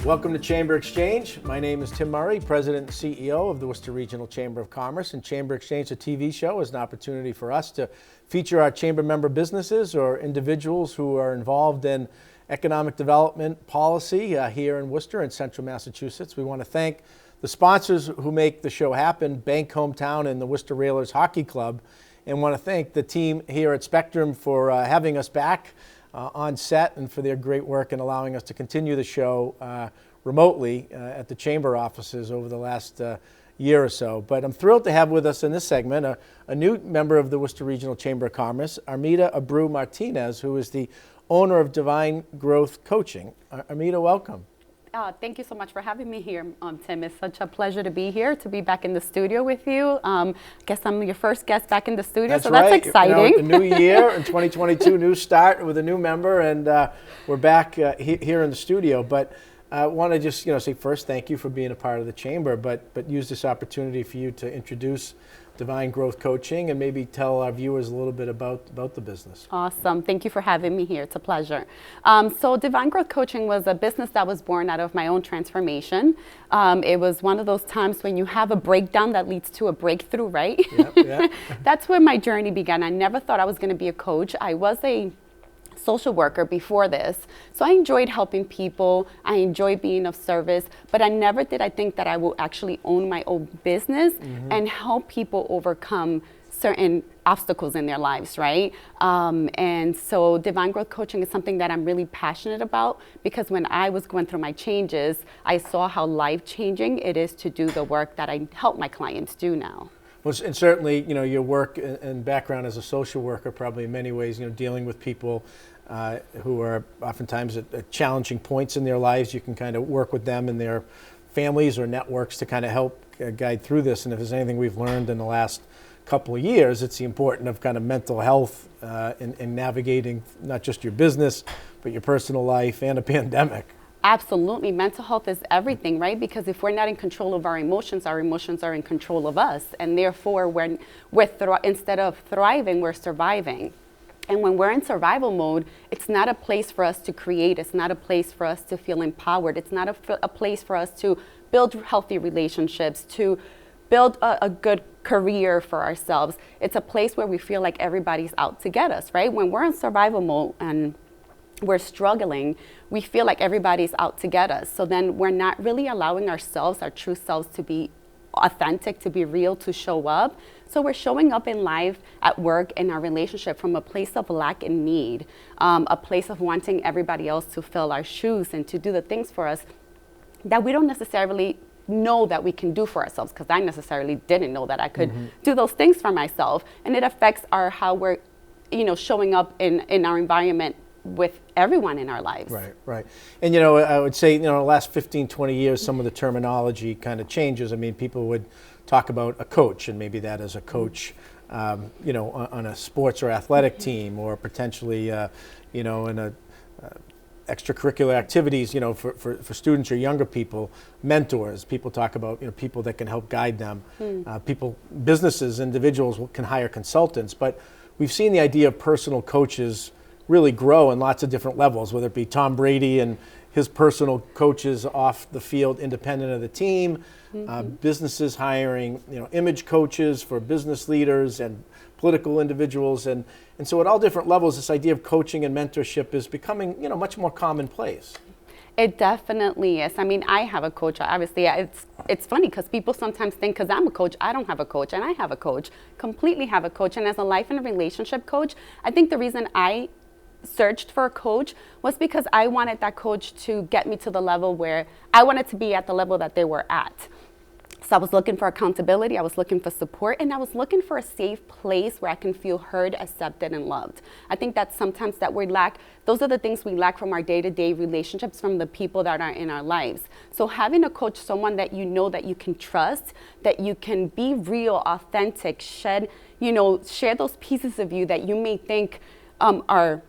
Welcome to Chamber Exchange. My name is Tim Murray, President and CEO of the Worcester Regional Chamber of Commerce. And Chamber Exchange, the TV show, is an opportunity for us to feature our chamber member businesses or individuals who are involved in economic development policy here in Worcester and Central Massachusetts. We want to thank the sponsors who make the show happen, Bank Hometown and the Worcester Railers Hockey Club, and want to thank the team here at Spectrum for having us back on set and for their great work in allowing us to continue the show remotely at the chamber offices over the last year or so. But I'm thrilled to have with us in this segment a new member of the Worcester Regional Chamber of Commerce, Armida Abreu Martinez, who is the owner of Divine Growth Coaching. Armida, welcome. Thank you so much for having me here, Tim. It's such a pleasure to be here, to be back in the studio with you. I guess I'm your first guest back in the studio, that's so right. That's exciting. You know, a new year in 2022, new start with a new member, and we're back here in the studio. But I want to just say first, thank you for being a part of the chamber, but use this opportunity for you to introduce Divine Growth Coaching and maybe tell our viewers a little bit about the business. Awesome. Thank you for having me here. It's a pleasure. So Divine Growth Coaching was a business that was born out of my own transformation. It was one of those times when you have a breakdown that leads to a breakthrough, right? Yep. That's where my journey began. I never thought I was going to be a coach. I was a social worker before this. So I enjoyed helping people. I enjoyed being of service, but I never did I think that I will actually own my own business and help people overcome certain obstacles in their lives, right? And so Divine Growth Coaching is something that I'm really passionate about, because when I was going through my changes, I saw how life-changing it is to do the work that I help my clients do now. Well, and certainly, your work and background as a social worker, probably in many ways, dealing with people who are oftentimes at challenging points in their lives. You can kind of work with them and their families or networks to kind of help guide through this. And if there's anything we've learned in the last couple of years, it's the importance of kind of mental health in navigating not just your business, but your personal life and a pandemic. Absolutely. Mental health is everything, right? Because if we're not in control of our emotions are in control of us. And therefore, instead of thriving, we're surviving. And when we're in survival mode, it's not a place for us to create. It's not a place for us to feel empowered. It's not a place for us to build healthy relationships, to build a good career for ourselves. It's a place where we feel like everybody's out to get us, right? When we're in survival mode and we're struggling, we feel like everybody's out to get us. So then we're not really allowing ourselves, our true selves, to be authentic, to be real, to show up. So we're showing up in life, at work, in our relationship from a place of lack and need, a place of wanting everybody else to fill our shoes and to do the things for us that we don't necessarily know that we can do for ourselves, because I necessarily didn't know that I could do those things for myself. And it affects how we're showing up in our environment with everyone in our lives. Right. And I would say, the last 15, 20 years, some of the terminology kind of changes. I mean, people would talk about a coach, and maybe that is a coach, on a sports or athletic team, or potentially, in a extracurricular activities, for students or younger people, mentors. People talk about, people that can help guide them. Businesses, individuals can hire consultants, but we've seen the idea of personal coaches really grow in lots of different levels, whether it be Tom Brady and his personal coaches off the field, independent of the team, businesses hiring, image coaches for business leaders and political individuals. And so at all different levels, this idea of coaching and mentorship is becoming, much more commonplace. It definitely is. I mean, I have a coach. Obviously, it's funny because people sometimes think because I'm a coach, I don't have a coach, and I have a coach, completely have a coach. And as a life and a relationship coach, I think the reason I searched for a coach was because I wanted that coach to get me to the level where I wanted to be at the level that they were at. So I was looking for accountability, I was looking for support, and I was looking for a safe place where I can feel heard, accepted, and loved. I think that sometimes that we lack, those are the things we lack from our day-to-day relationships, from the people that are in our lives. So having a coach, someone that that you can trust, that you can be real, authentic, share those pieces of you that you may think are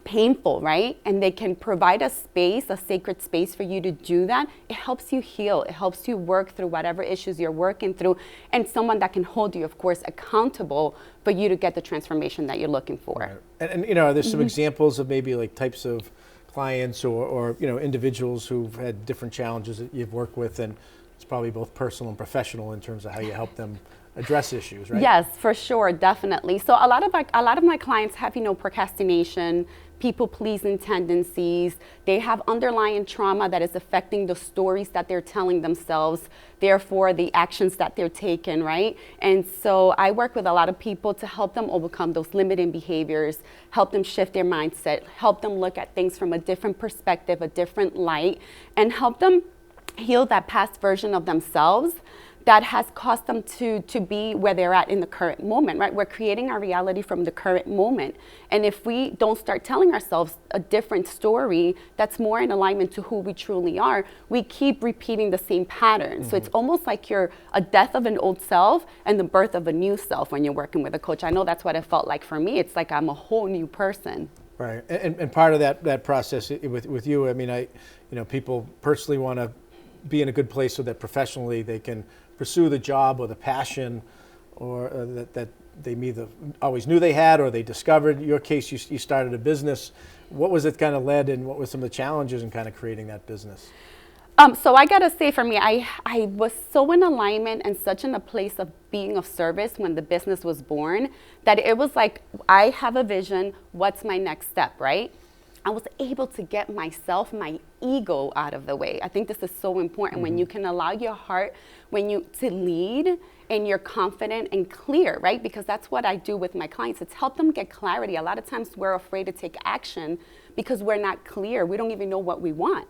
painful, right? And they can provide a space, a sacred space for you to do that. It helps you heal. It helps you work through whatever issues you're working through, and someone that can hold you, of course, accountable for you to get the transformation that you're looking for. Right. And there's some examples of maybe like types of clients or individuals who've had different challenges that you've worked with, and it's probably both personal and professional in terms of how you help them address issues, right? Yes, for sure, definitely. So a lot of my clients have, procrastination, people-pleasing tendencies. They have underlying trauma that is affecting the stories that they're telling themselves, therefore the actions that they're taking, right? And so I work with a lot of people to help them overcome those limiting behaviors, help them shift their mindset, help them look at things from a different perspective, a different light, and help them heal that past version of themselves that has caused them to be where they're at in the current moment, right? We're creating our reality from the current moment. And if we don't start telling ourselves a different story that's more in alignment to who we truly are, we keep repeating the same pattern. So it's almost like you're a death of an old self and the birth of a new self when you're working with a coach. I know that's what it felt like for me. It's like I'm a whole new person. Right, and part of that process with you, I mean, people personally want to be in a good place so that professionally they can pursue the job or the passion or that they either always knew they had or they discovered. In your case, you started a business. What was it kind of led, and what were some of the challenges in kind of creating that business? So I gotta say, for me, I was so in alignment and such in a place of being of service when the business was born that it was like, I have a vision, what's my next step, right? I was able to get myself, my ego out of the way. I think this is so important when you can allow your heart, to lead and you're confident and clear, right? Because that's what I do with my clients. It's help them get clarity. A lot of times we're afraid to take action because we're not clear. We don't even know what we want.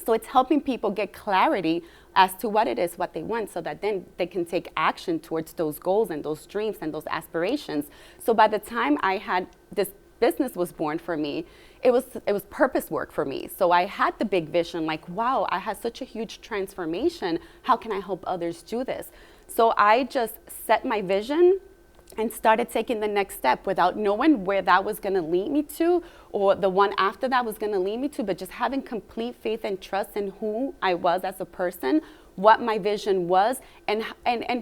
So it's helping people get clarity as to what it is, what they want, so that then they can take action towards those goals and those dreams and those aspirations. So by the time I had this business was born for me, it was purpose work for me. So I had the big vision, like, wow, I had such a huge transformation. How can I help others do this? So I just set my vision and started taking the next step without knowing where that was going to lead me to, or the one after that was going to lead me to, but just having complete faith and trust in who I was as a person, what my vision was, and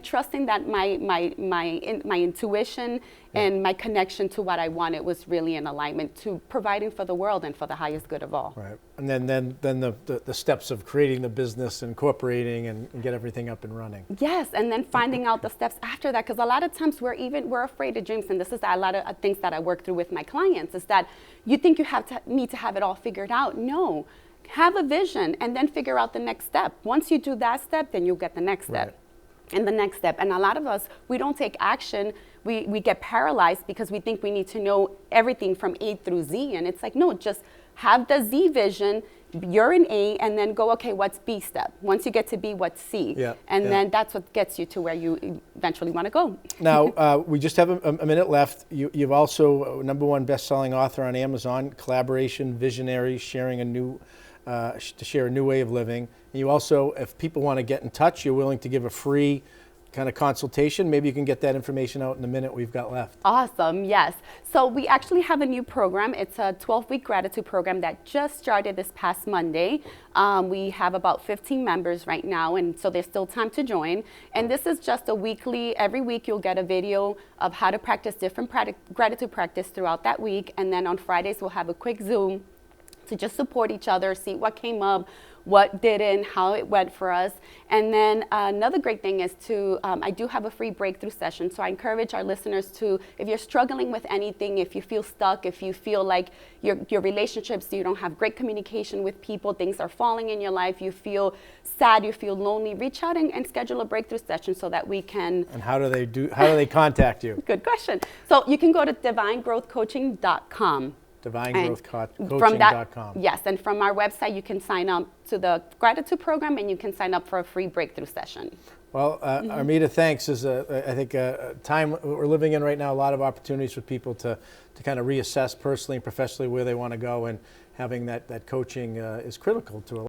trusting that my intuition and my connection to what I wanted was really in alignment to providing for the world and for the highest good of all. Right, and then the steps of creating the business, incorporating, and get everything up and running. Yes, and then finding out the steps after that, because a lot of times we're afraid of dreams, and this is a lot of things that I work through with my clients, is that you think you need to have it all figured out. No. Have a vision and then figure out the next step. Once you do that step, then you'll get the next step. Right. And the next step. And a lot of us, we don't take action. We get paralyzed because we think we need to know everything from A through Z. And it's like, no, just have the Z vision. You're in A, and then go, okay, what's B step? Once you get to B, what's C? And then that's what gets you to where you eventually want to go. Now, we just have a minute left. You've also #1 best-selling author on Amazon, Collaboration, Visionary, to share a new way of living. And you also, if people want to get in touch, you're willing to give a free kind of consultation. Maybe you can get that information out in the minute we've got left. Awesome, yes. So we actually have a new program. It's a 12-week gratitude program that just started this past Monday. We have about 15 members right now, and so there's still time to join. And this is just a weekly, every week you'll get a video of how to practice different gratitude practice throughout that week. And then on Fridays, we'll have a quick Zoom to just support each other, see what came up, what didn't, how it went for us. And then another great thing is I do have a free breakthrough session. So I encourage our listeners to, if you're struggling with anything, if you feel stuck, if you feel like your relationships, you don't have great communication with people, things are falling in your life, you feel sad, you feel lonely, reach out and schedule a breakthrough session so that we can. And how do they contact you? Good question. So you can go to divinegrowthcoaching.com. DivineGrowthCoaching.com. Yes, and from our website, you can sign up to the gratitude program, and you can sign up for a free breakthrough session. Well, Armida, thanks. I think a time we're living in right now, a lot of opportunities for people to kind of reassess personally and professionally where they want to go, and having that coaching is critical to